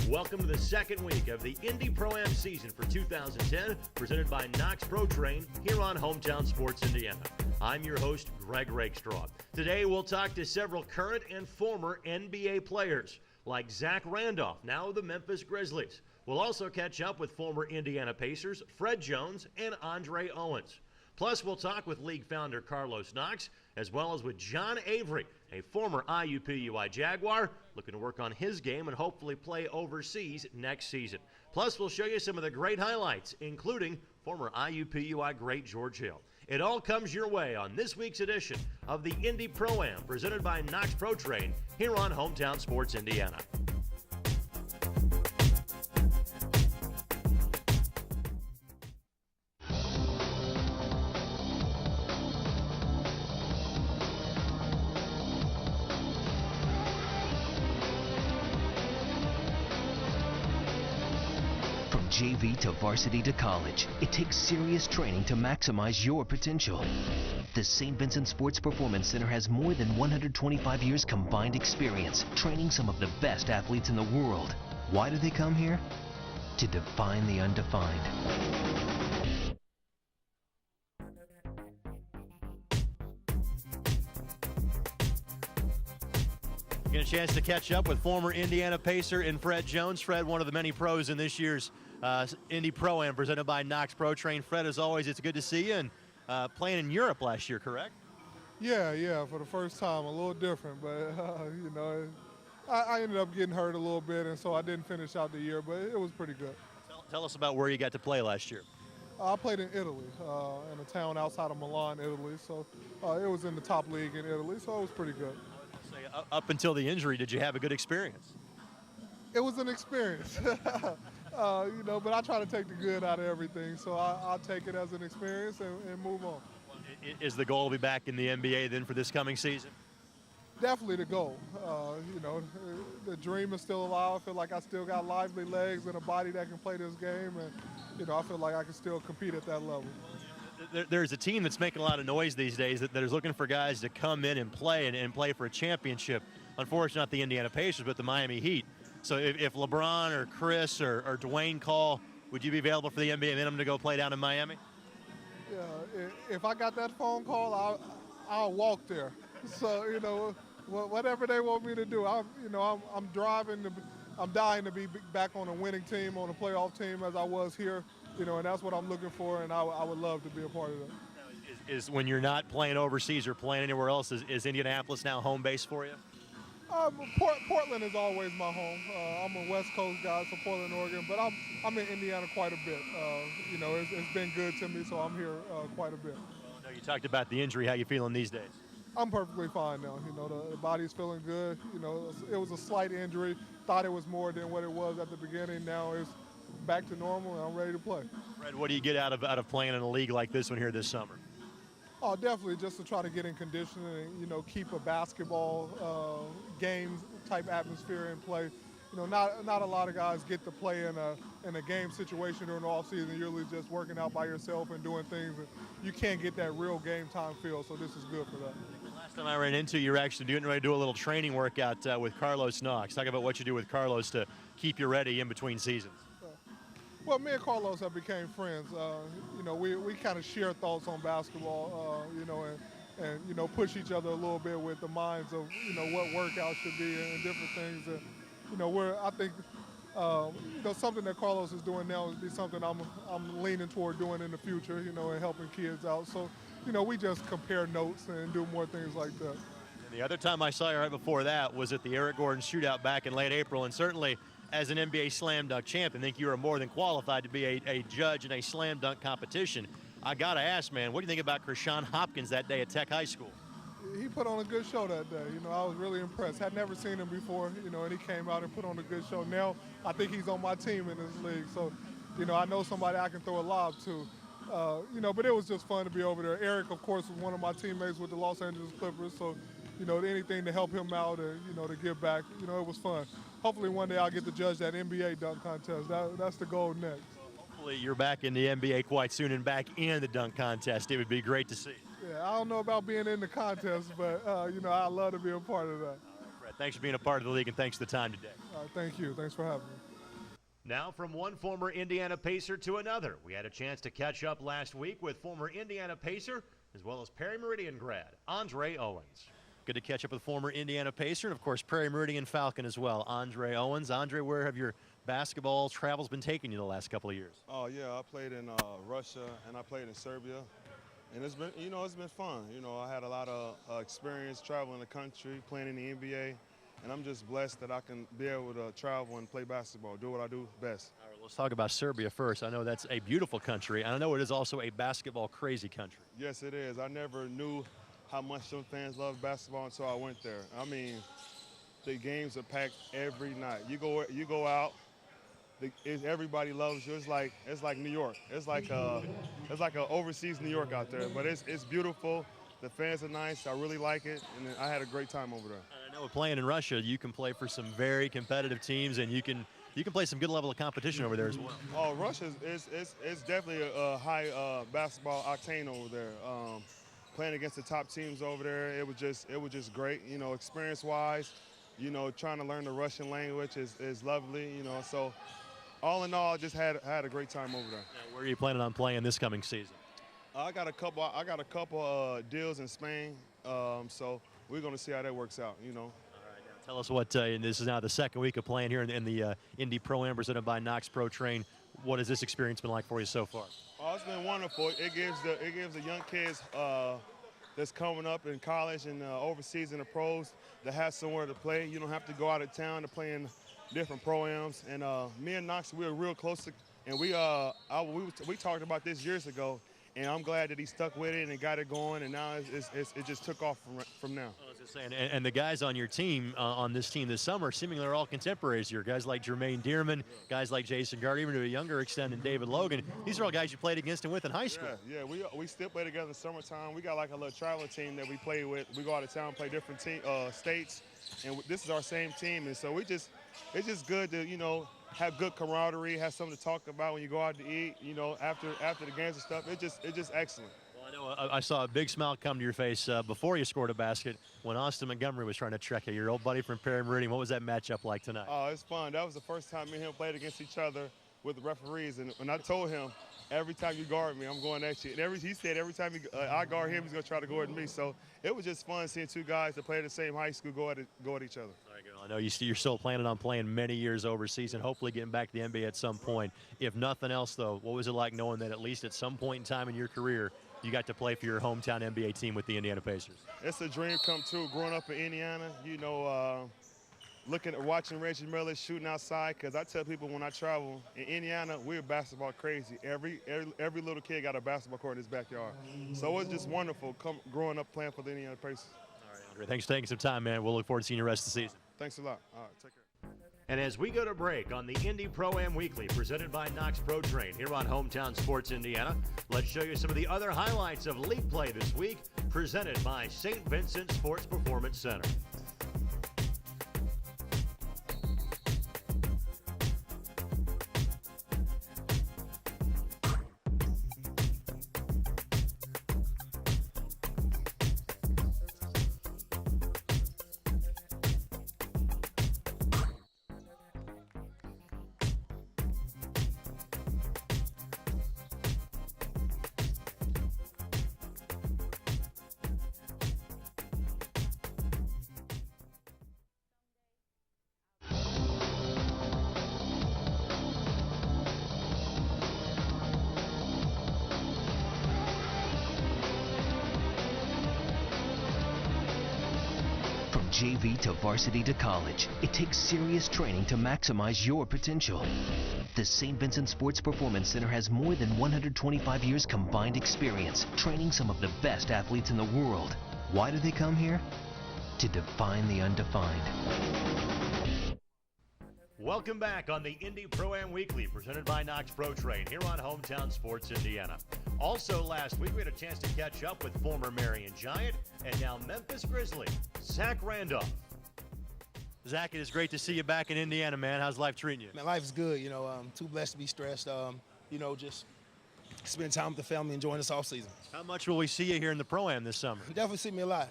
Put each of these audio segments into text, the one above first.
Welcome to the second week of the Indy Pro-Am season for 2010, presented by Knox Pro Train here on Hometown Sports Indiana. I'm your host, Greg Rakestraw. Today we'll talk to several current and former NBA players, like Zach Randolph, now of the Memphis Grizzlies. We'll also catch up with former Indiana Pacers, Fred Jones, and Andre Owens. Plus, we'll talk with league founder Carlos Knox, as well as with John Avery, a former IUPUI Jaguar, looking to work on his game and hopefully play overseas next season. Plus, we'll show you some of the great highlights, including former IUPUI great George Hill. It all comes your way on this week's edition of the Indy Pro-Am, presented by Knox Pro Train here on Hometown Sports Indiana. JV to varsity to college, it takes serious training to maximize your potential. The St. Vincent Sports Performance Center has more than 125 years combined experience training some of the best athletes in the world. Why do they come here? To define the undefined. Get a chance to catch up with former Indiana Pacer and Fred Jones. Fred, one of the many pros in this year's Indy Pro-Am presented by Knox Pro Train. Fred, as always, it's good to see you, and playing in Europe last year, correct? Yeah, for the first time, a little different, but I ended up getting hurt a little bit, and so I didn't finish out the year, but it was pretty good. Tell us about where you got to play last year. I played in Italy, in a town outside of Milan, Italy, so it was in the top league in Italy, so it was pretty good. So, up until the injury, did you have a good experience? It was an experience, but I try to take the good out of everything, so I'll take it as an experience and move on. Is the goal to be back in the NBA then for this coming season? Definitely the goal. The dream is still alive. I feel like I still got lively legs and a body that can play this game, and I feel like I can still compete at that level. There's a team that's making a lot of noise these days that is looking for guys to come in and play for a championship. Unfortunately, not the Indiana Pacers, but the Miami Heat. So if LeBron or Chris or Dwayne call, would you be available for the NBA minimum to go play down in Miami? Yeah, if I got that phone call, I'll walk there. So whatever they want me to do, I'm driving. I'm dying to be back on a winning team, on a playoff team as I was here. And that's what I'm looking for, and I would love to be a part of that. Is when you're not playing overseas or playing anywhere else, is Indianapolis now home base for you? Portland is always my home. I'm a West Coast guy, so Portland, Oregon, but I'm in Indiana quite a bit. It's been good to me, so I'm here quite a bit. No, you talked about the injury. How you feeling these days? I'm perfectly fine now. The body's feeling good. It was a slight injury. Thought it was more than what it was at the beginning. Now it's back to normal, and I'm ready to play. Fred, what do you get out of playing in a league like this one here this summer? Oh, definitely just to try to get in condition and, keep a basketball game type atmosphere in play. Not a lot of guys get to play in a game situation during the offseason. You're usually just working out by yourself and doing things, and you can't get that real game time feel, so this is good for that. Last time I ran into you, you're actually getting ready to do a little training workout with Carlos Knox. Talk about what you do with Carlos to keep you ready in between seasons. Well, me and Carlos have became friends. We kind of share thoughts on basketball, and push each other a little bit with the minds of, what workouts should be and different things. And, I think, something that Carlos is doing now would be something I'm leaning toward doing in the future, and helping kids out. So, we just compare notes and do more things like that. And the other time I saw you right before that was at the Eric Gordon shootout back in late April, and certainly as an NBA slam dunk champ, I think you are more than qualified to be a judge in a slam dunk competition. I got to ask, man, what do you think about Krishan Hopkins that day at Tech High School? He put on a good show that day. I was really impressed. Had never seen him before, and he came out and put on a good show. Now I think he's on my team in this league, so, I know somebody I can throw a lob to. But it was just fun to be over there. Eric, of course, was one of my teammates with the Los Angeles Clippers, so, anything to help him out and, to give back, it was fun. Hopefully one day I'll get to judge that NBA dunk contest. That's the goal next. Hopefully you're back in the NBA quite soon and back in the dunk contest. It would be great to see. Yeah, I don't know about being in the contest, but, I'd love to be a part of that. Fred, thanks for being a part of the league, and thanks for the time today. Thank you. Thanks for having me. Now from one former Indiana Pacer to another. We had a chance to catch up last week with former Indiana Pacer as well as Perry Meridian grad Andre Owens. Good to catch up with former Indiana Pacer and, of course, Perry Meridian Falcon as well, Andre Owens. Andre, where have your basketball travels been taking you the last couple of years? Oh, yeah, I played in Russia and I played in Serbia. And it's been, it's been fun. I had a lot of experience traveling the country, playing in the NBA. And I'm just blessed that I can be able to travel and play basketball, do what I do best. All right, let's talk about Serbia first. I know that's a beautiful country, and I know it is also a basketball-crazy country. Yes, it is. I never knew how much some fans love basketball until I went there. I mean, the games are packed every night. You go out, everybody loves you. It's like New York. It's like a overseas New York out there. But it's beautiful. The fans are nice. I really like it, and I had a great time over there. I know playing in Russia, you can play for some very competitive teams, and you can play some good level of competition over there as well. Oh, Russia is definitely a high basketball octane over there. Playing against the top teams over there, it was just great. Experience-wise, trying to learn the Russian language is lovely. So all in all, I just had a great time over there. Now, where are you planning on playing this coming season? I got a couple deals in Spain, so we're going to see how that works out. All right, now tell us what. This is now the second week of playing here in the Indy Pro-Am presented by Knox Pro Train. What has this experience been like for you so far? Oh, it's been wonderful. It gives the young kids that's coming up in college and overseas in the pros to have somewhere to play. You don't have to go out of town to play in different Pro-Ams. And me and Knox, we were real close, and we talked about this years ago. And I'm glad that he stuck with it and got it going, and now it just took off from now. I was just saying, and the guys on your team, on this team this summer, seemingly are all contemporaries here. Guys like Jermaine Dearman, guys like Jason Gard, even to a younger extent, and David Logan. These are all guys you played against and with in high school. Yeah, we still play together in the summertime. We got like a little traveling team that we play with. We go out of town, play different states, and this is our same team. And so it's just good to, have good camaraderie, have something to talk about when you go out to eat, after the games and stuff. It's just excellent. Well, I know I saw a big smile come to your face before you scored a basket when Austin Montgomery was trying to trek you. Your old buddy from Perry Meridian. What was that matchup like tonight? Oh, it's fun. That was the first time me and him played against each other with the referees. And I told him, every time you guard me, I'm going at you. And he said every time I guard him, he's going to try to go at me. So it was just fun seeing two guys that play at the same high school go at each other. I know you're still planning on playing many years overseas and hopefully getting back to the NBA at some point. If nothing else, though, what was it like knowing that at least at some point in time in your career, you got to play for your hometown NBA team with the Indiana Pacers? It's a dream come true growing up in Indiana, watching Reggie Miller shooting outside, because I tell people when I travel in Indiana, we're basketball crazy. Every little kid got a basketball court in his backyard. So it was just wonderful growing up playing for the Indiana Pacers. All right, Andre, thanks for taking some time, man. We'll look forward to seeing you the rest of the season. Thanks a lot. All right, take care. And as we go to break on the Indy Pro-Am Weekly presented by Knox Pro Train here on Hometown Sports Indiana, let's show you some of the other highlights of league play this week presented by St. Vincent Sports Performance Center. JV to varsity to college, it takes serious training to maximize your potential. The St. Vincent Sports Performance Center has more than 125 years combined experience training some of the best athletes in the world. Why do they come here? To define the undefined. Welcome back on the Indy Pro-Am Weekly presented by Knox Pro Train here on Hometown Sports Indiana. Also last week we had a chance to catch up with former Marion Giant and now Memphis Grizzly, Zach Randolph. Zach, it is great to see you back in Indiana, man. How's life treating you? Man, life is good. Too blessed to be stressed. Just spend time with the family, enjoying this off season. How much will we see you here in the Pro-Am this summer? Definitely see me a lot.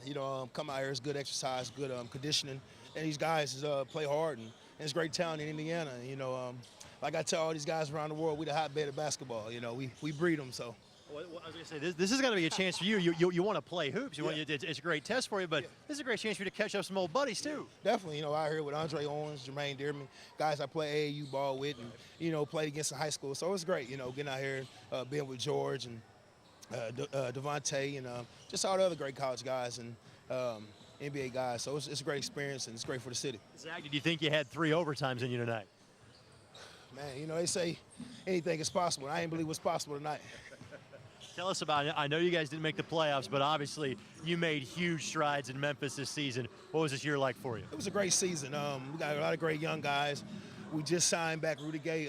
Come out here, it's good exercise, good conditioning, and these guys play hard, and it's great town in Indiana. like I tell all these guys around the world, we the hotbed of basketball. You know, we breed them. So. Well, I was going to say, this is going to be a chance for you. You want to play hoops. It's a great test for you, but this is a great chance for you to catch up some old buddies, too. Definitely. You know, out here with Andre Owens, Jermaine Dearman, guys I play AAU ball with and, you know, played against in high school. So it's great, you know, getting out here, being with George and Devontae and just all the other great college guys and NBA guys. So it's a great experience, and it's great for the city. Zach, did you think you had 3 overtimes in you tonight? Man, you know, they say anything is possible. I ain't believe what's possible tonight. Tell us about it. I know you guys didn't make the playoffs, but obviously you made huge strides in Memphis this season. What was this year like for you? It was a great season. We got a lot of great young guys. We just signed back Rudy Gay,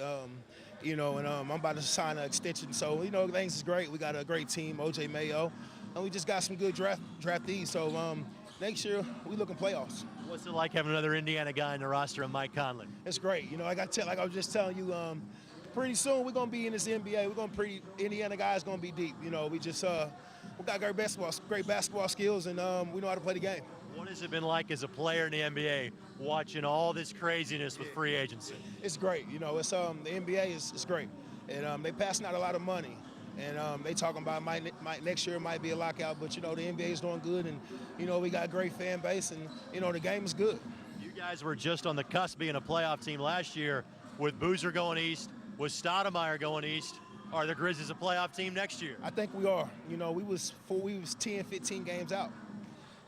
you know, and I'm about to sign an extension. So, you know, things is great. We got a great team, OJ Mayo, and we just got some good draftees. So next year we looking playoffs. What's it like having another Indiana guy in the roster of Mike Conley? It's great. You know, like I was just telling you, pretty soon we're gonna be in this NBA. Indiana guys gonna be deep. You know, we got great basketball skills, and we know how to play the game. What has it been like as a player in the NBA, watching all this craziness with free agency? It's great. You know, it's the NBA is great, and they passing out a lot of money, and they talking about next year might be a lockout, but you know the NBA is doing good, and you know we got a great fan base, and you know the game is good. You guys were just on the cusp of being a playoff team last year, with Boozer going east. Was Stoudemire going east? Are the Grizzlies a playoff team next year? I think we are. You know, we was 10, 15 games out,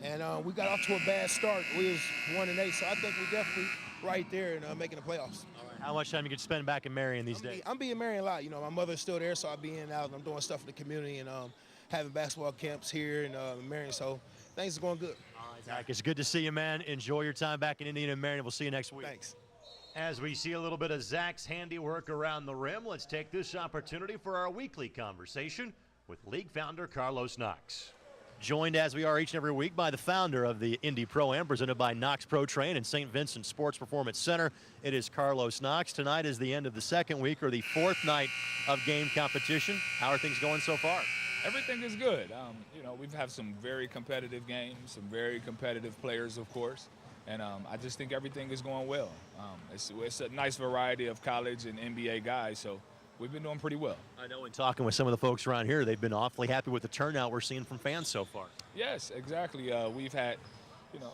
and we got off to a bad start. We was 1-8, so I think we definitely right there and making the playoffs. All right. How much time you could spend back in Marion these days? I'm being Marion a lot. You know, my mother's still there, so I be in and out. And I'm doing stuff for the community and having basketball camps here in Marion. So things are going good. All right, Zach, it's good to see you, man. Enjoy your time back in Indiana and Marion. We'll see you next week. Thanks. As we see a little bit of Zach's handiwork around the rim, let's take this opportunity for our weekly conversation with league founder Carlos Knox. Joined as we are each and every week by the founder of the Indy Pro-Am, presented by Knox Pro Train and St. Vincent Sports Performance Center. It is Carlos Knox. Tonight is the end of the second week, or the 4th night of game competition. How are things going so far? Everything is good. You know, we've had some very competitive games, some very competitive players, of course. And I just think everything is going well. It's a nice variety of college and NBA guys, so we've been doing pretty well. I know in talking with some of the folks around here, they've been awfully happy with the turnout we're seeing from fans so far. Yes, exactly. We've had, you know,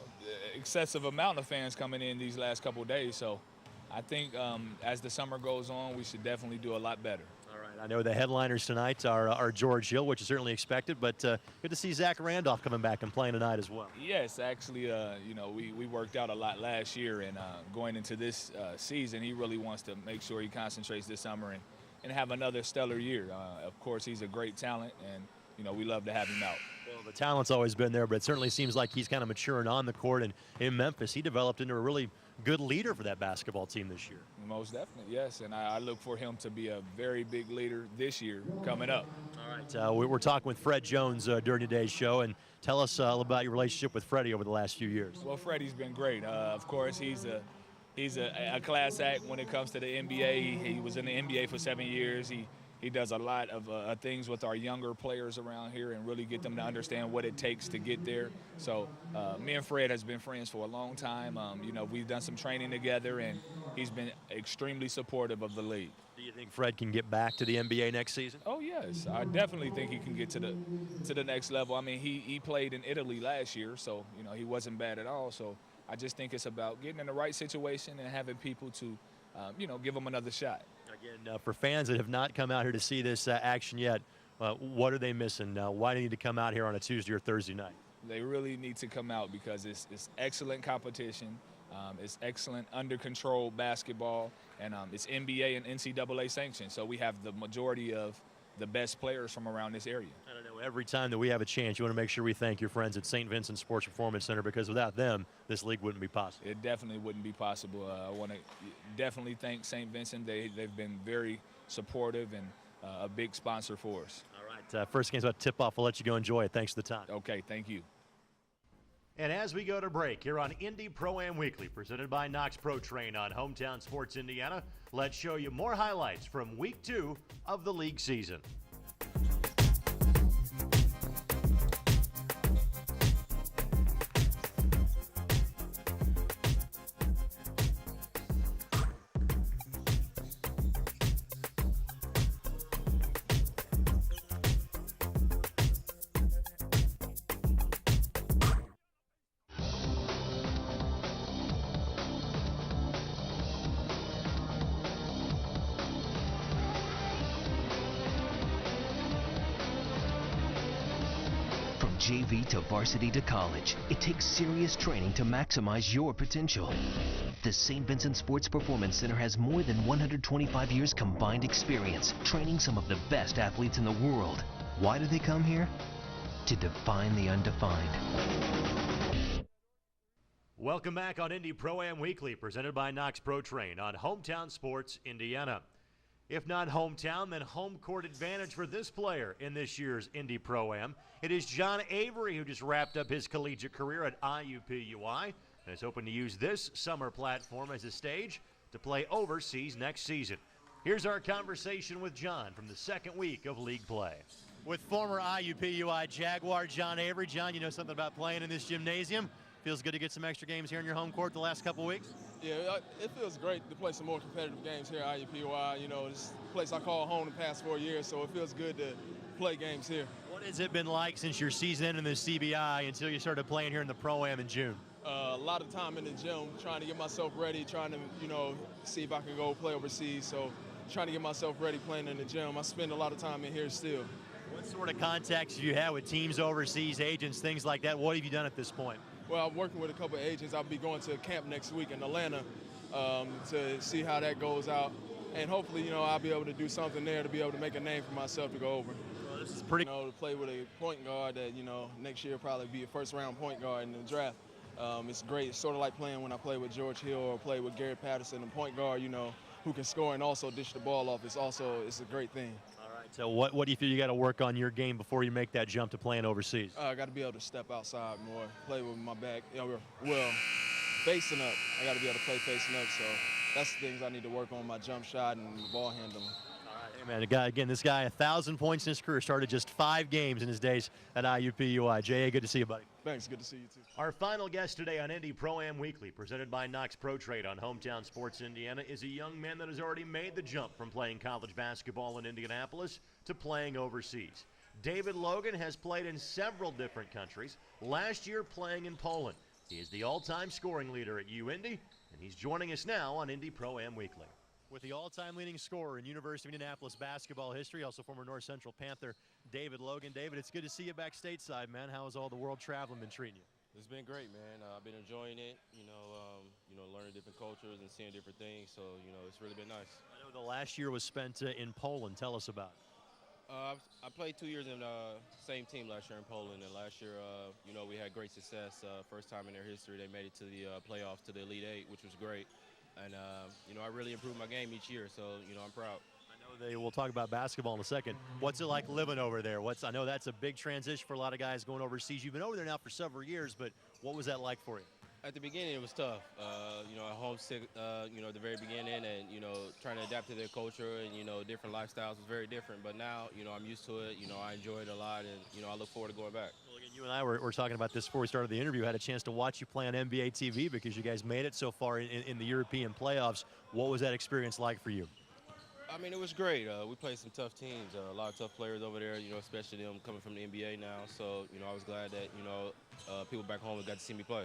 excessive amount of fans coming in these last couple of days, so I think as the summer goes on, we should definitely do a lot better. All right, I know the headliners tonight are George Hill, which is certainly expected, but good to see Zach Randolph coming back and playing tonight as well. Yes, actually, you know, we worked out a lot last year, and going into this season, he really wants to make sure he concentrates this summer and have another stellar year. Of course, he's a great talent, and, you know, we love to have him out. Well, the talent's always been there, but it certainly seems like he's kind of maturing on the court, and in Memphis, he developed into a really good leader for that basketball team this year. Most definitely, yes, and I look for him to be a very big leader this year coming up. All right, we're talking with Fred Jones during today's show, and tell us a little about your relationship with Freddie over the last few years. Well, Freddie's been great. Of course, he's a class act when it comes to the NBA. He was in the NBA for 7 years. He does a lot of things with our younger players around here and really get them to understand what it takes to get there. So me and Fred has been friends for a long time. You know, we've done some training together, and he's been extremely supportive of the league. Do you think Fred can get back to the NBA next season? Oh, yes. I definitely think he can get to the next level. I mean, he played in Italy last year, so, you know, he wasn't bad at all. So I just think it's about getting in the right situation and having people to, you know, give him another shot. Again, for fans that have not come out here to see this action yet, what are they missing? Why do they need to come out here on a Tuesday or Thursday night? They really need to come out because it's excellent competition. It's excellent under control basketball, and it's NBA and NCAA sanctioned. So we have the majority of the best players from around this area. I don't know, every time that we have a chance, you want to make sure we thank your friends at St. Vincent Sports Performance Center, because without them, this league wouldn't be possible. It definitely wouldn't be possible. I want to definitely thank St. Vincent. They've been very supportive and a big sponsor for us. All right, first game's about to tip off. I'll let you go enjoy it. Thanks for the time. Okay, thank you. And as we go to break here on Indy Pro-Am Weekly, presented by Knox Pro Train on Hometown Sports Indiana, let's show you more highlights from Week 2 of the league season. JV to varsity to college, it takes serious training to maximize your potential. The St. Vincent Sports Performance Center has more than 125 years combined experience training some of the best athletes in the world. Why do they come here? To define the undefined. Welcome back on Indy Pro-Am Weekly, presented by Knox Pro Train on Hometown Sports Indiana. If not hometown, then home court advantage for this player in this year's Indy Pro-Am. It is John Avery, who just wrapped up his collegiate career at IUPUI and is hoping to use this summer platform as a stage to play overseas next season. Here's our conversation with John from the second week of league play. With former IUPUI Jaguar John Avery. John, you know something about playing in this gymnasium? Feels good to get some extra games here in your home court the last couple weeks? Yeah, it feels great to play some more competitive games here at IUPUI. You know, this place I call home the past 4 years, so it feels good to play games here. What has it been like since your season ended in the CBI until you started playing here in the Pro-Am in June? A lot of time in the gym, trying to get myself ready, trying to, you know, see if I can go play overseas. So trying to get myself ready playing in the gym. I spend a lot of time in here still. What sort of contacts have you had with teams overseas, agents, things like that? What have you done at this point? Well, I'm working with a couple of agents. I'll be going to a camp next week in Atlanta to see how that goes out. And hopefully, you know, I'll be able to do something there to be able to make a name for myself to go over. Well, this is pretty. You know, to play with a point guard that, you know, next year probably be a first-round point guard in the draft. It's great. It's sort of like playing when I play with George Hill or play with Gary Patterson, a point guard, you know, who can score and also dish the ball off. It's a great thing. So what do you feel you got to work on your game before you make that jump to playing overseas? I got to be able to step outside more, play with my back. You know, well, facing up. I got to be able to play facing up. So that's the things I need to work on, my jump shot and ball handling. Hey man, this guy 1,000 points in his career, started just 5 games in his days at IUPUI. J.A., good to see you, buddy. Thanks, good to see you too. Our final guest today on Indy Pro-Am Weekly, presented by Knox Pro Trade on Hometown Sports Indiana, is a young man that has already made the jump from playing college basketball in Indianapolis to playing overseas. David Logan has played in several different countries, last year playing in Poland. He is the all-time scoring leader at UIndy, and he's joining us now on Indy Pro-Am Weekly. With the all-time leading scorer in University of Indianapolis basketball history, also former North Central Panther David Logan. David, it's good to see you back stateside, man. How has all the world traveling been treating you? It's been great, man. I've been enjoying it, you know, learning different cultures and seeing different things. So, you know, it's really been nice. I know the last year was spent in Poland. Tell us about it. I played 2 years in the same team last year in Poland, and last year, you know, we had great success. First time in their history, they made it to the playoffs, to the Elite Eight, which was great. And, you know, I really improved my game each year, so, you know, I'm proud. I know we'll talk about basketball in a second. What's it like living over there? I know that's a big transition for a lot of guys going overseas. You've been over there now for several years, but what was that like for you? At the beginning, it was tough. You know, homesick, you know, at the very beginning, and, you know, trying to adapt to their culture and, you know, different lifestyles was very different. But now, you know, I'm used to it. You know, I enjoy it a lot, and, you know, I look forward to going back. Well, again, you and I were talking about this before we started the interview. I had a chance to watch you play on NBA TV because you guys made it so far in the European playoffs. What was that experience like for you? I mean, it was great. We played some tough teams, a lot of tough players over there, you know, especially them coming from the NBA now. So, you know, I was glad that, you know, people back home got to see me play.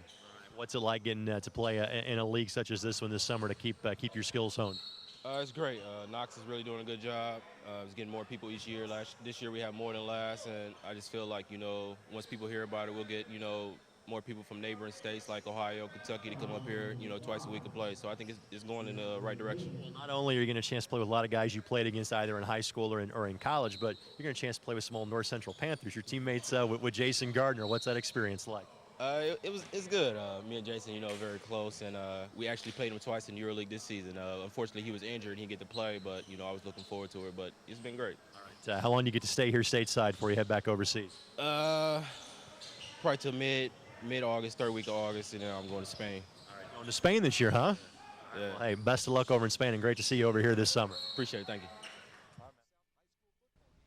What's it like getting to play in a league such as this one this summer to keep your skills honed? It's great. Knox is really doing a good job. It's getting more people each year. This year we have more than last, and I just feel like, you know, once people hear about it, we'll get, you know, more people from neighboring states like Ohio, Kentucky to come up here, you know, twice a week to play. So I think it's going in the right direction. Well, not only are you getting a chance to play with a lot of guys you played against either in high school or in college, but you're getting a chance to play with some old North Central Panthers. Your teammates with Jason Gardner. What's that experience like? It's good. Me and Jason, you know, very close, and we actually played him twice in EuroLeague this season. Unfortunately, he was injured; he didn't get to play, but you know, I was looking forward to it. But it's been great. All right. How long do you get to stay here stateside before you head back overseas? Probably till mid-August, third week of August, and then I'm going to Spain. All right, going to Spain this year, huh? Yeah. Well, hey, best of luck over in Spain, and great to see you over here this summer. Appreciate it. Thank you.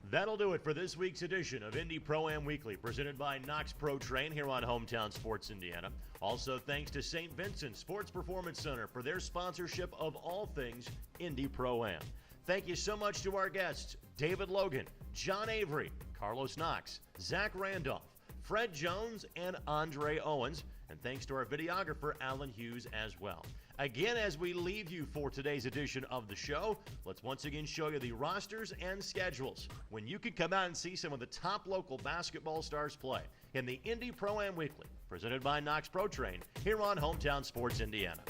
That'll do it for this week's edition of Indy Pro-Am Weekly, presented by Knox Pro Train here on Hometown Sports Indiana. Also, thanks to St. Vincent Sports Performance Center for their sponsorship of all things Indy Pro-Am. Thank you so much to our guests, David Logan, John Avery, Carlos Knox, Zach Randolph, Fred Jones, and Andre Owens. And thanks to our videographer, Alan Hughes, as well. Again, as we leave you for today's edition of the show, let's once again show you the rosters and schedules when you can come out and see some of the top local basketball stars play. in the Indy Pro-Am Weekly, presented by Knox Pro Train, here on Hometown Sports Indiana.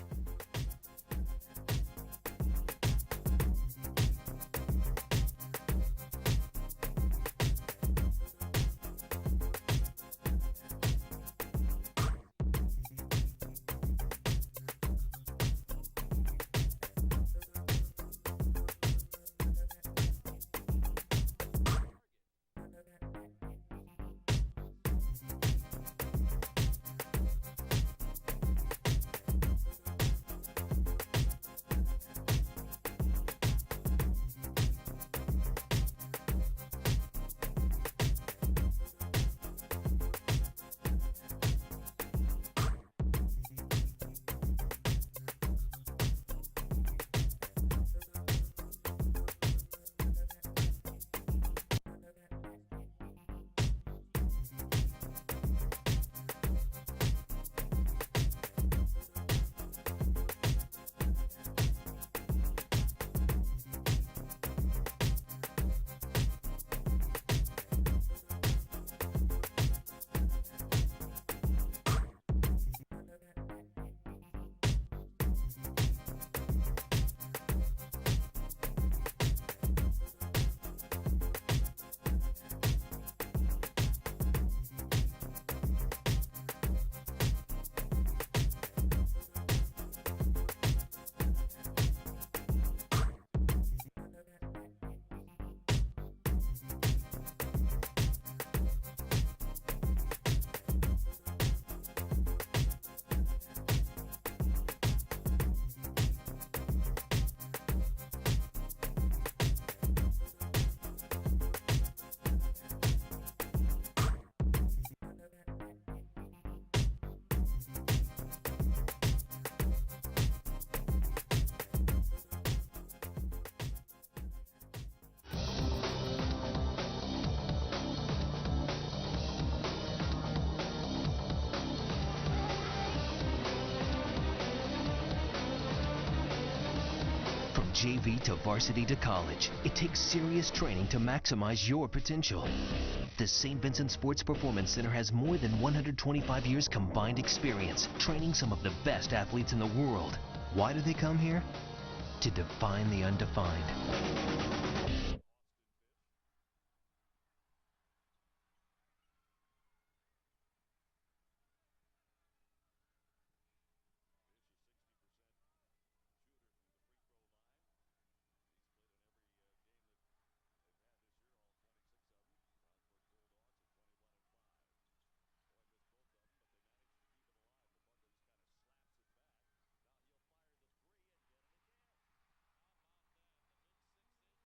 JV to varsity to college, it takes serious training to maximize your potential. The St. Vincent Sports Performance Center has more than 125 years combined experience training some of the best athletes in the world. Why do they come here? To define the undefined.